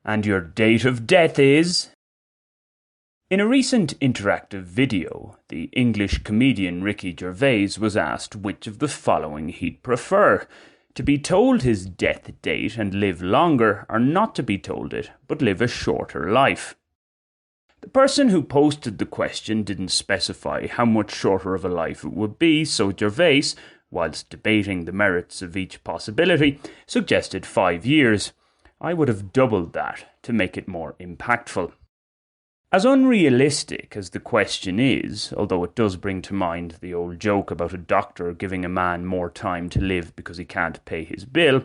And your date of death is... In a recent interactive video, the English comedian Ricky Gervais was asked which of the following he'd prefer: to be told his death date and live longer, or not to be told it, but live a shorter life. The person who posted the question didn't specify how much shorter of a life it would be, so Gervais, whilst debating the merits of each possibility, suggested 5 years. I would have doubled that to make it more impactful. As unrealistic as the question is, although it does bring to mind the old joke about a doctor giving a man more time to live because he can't pay his bill,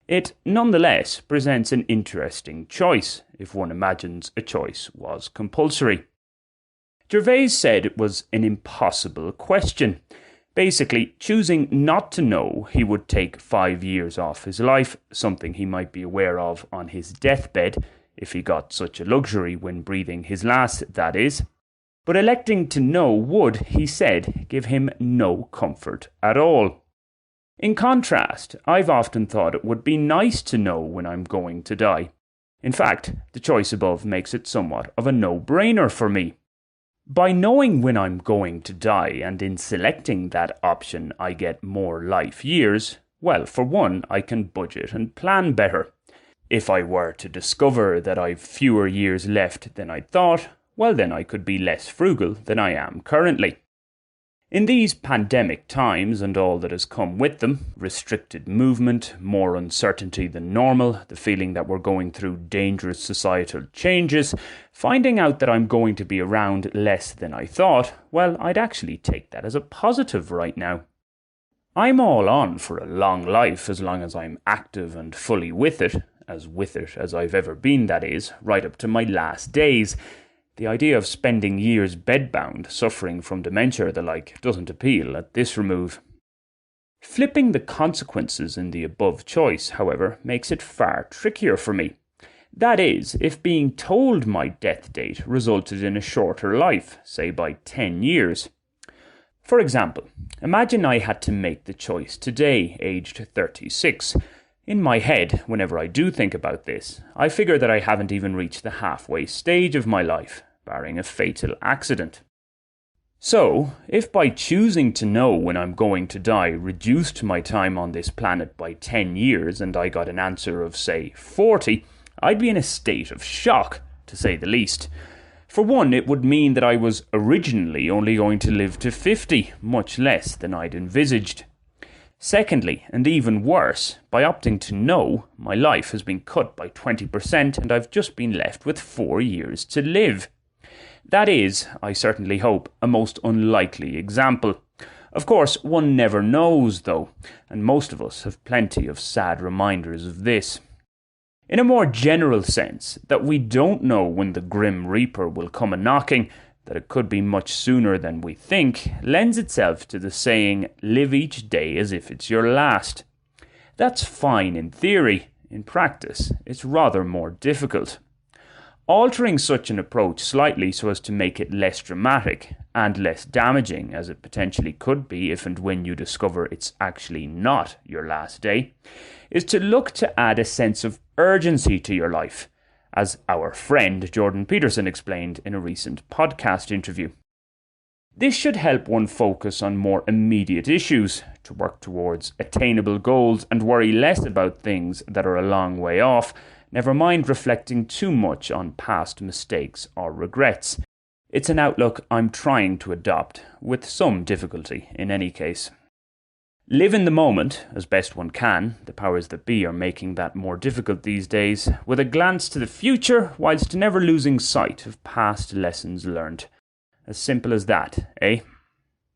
it nonetheless presents an interesting choice, if one imagines a choice was compulsory. Gervais said it was an impossible question. Basically, choosing not to know he would take 5 years off his life, something he might be aware of on his deathbed, if he got such a luxury when breathing his last, that is. But electing to know would, he said, give him no comfort at all. In contrast, I've often thought it would be nice to know when I'm going to die. In fact, the choice above makes it somewhat of a no-brainer for me. By knowing when I'm going to die, and in selecting that option I get more life years, well, for one, I can budget and plan better. If I were to discover that I've fewer years left than I'd thought, well then I could be less frugal than I am currently. In these pandemic times and all that has come with them, restricted movement, more uncertainty than normal, the feeling that we're going through dangerous societal changes, finding out that I'm going to be around less than I thought, well, I'd actually take that as a positive right now. I'm all on for a long life as long as I'm active and fully with it as I've ever been, that is, right up to my last days. The idea of spending years bedbound, suffering from dementia or the like, doesn't appeal at this remove. Flipping the consequences in the above choice, however, makes it far trickier for me. That is, if being told my death date resulted in a shorter life, say by 10 years. For example, imagine I had to make the choice today, aged 36. In my head, whenever I do think about this, I figure that I haven't even reached the halfway stage of my life, barring a fatal accident. So, if by choosing to know when I'm going to die reduced my time on this planet by 10 years and I got an answer of, say, 40, I'd be in a state of shock, to say the least. For one, it would mean that I was originally only going to live to 50, much less than I'd envisaged. Secondly, and even worse, by opting to know, my life has been cut by 20% and I've just been left with 4 years to live. That is, I certainly hope, a most unlikely example. Of course, one never knows, though, and most of us have plenty of sad reminders of this. In a more general sense, that we don't know when the Grim Reaper will come a-knocking, that it could be much sooner than we think, lends itself to the saying, live each day as if it's your last. That's fine in theory. In practice, it's rather more difficult. Altering such an approach slightly so as to make it less dramatic and less damaging, as it potentially could be if and when you discover it's actually not your last day, is to look to add a sense of urgency to your life, as our friend Jordan Peterson explained in a recent podcast interview. This should help one focus on more immediate issues, to work towards attainable goals and worry less about things that are a long way off, never mind reflecting too much on past mistakes or regrets. It's an outlook I'm trying to adopt, with some difficulty in any case. Live in the moment, as best one can. The powers that be are making that more difficult these days, with a glance to the future, whilst never losing sight of past lessons learned. As simple as that, eh?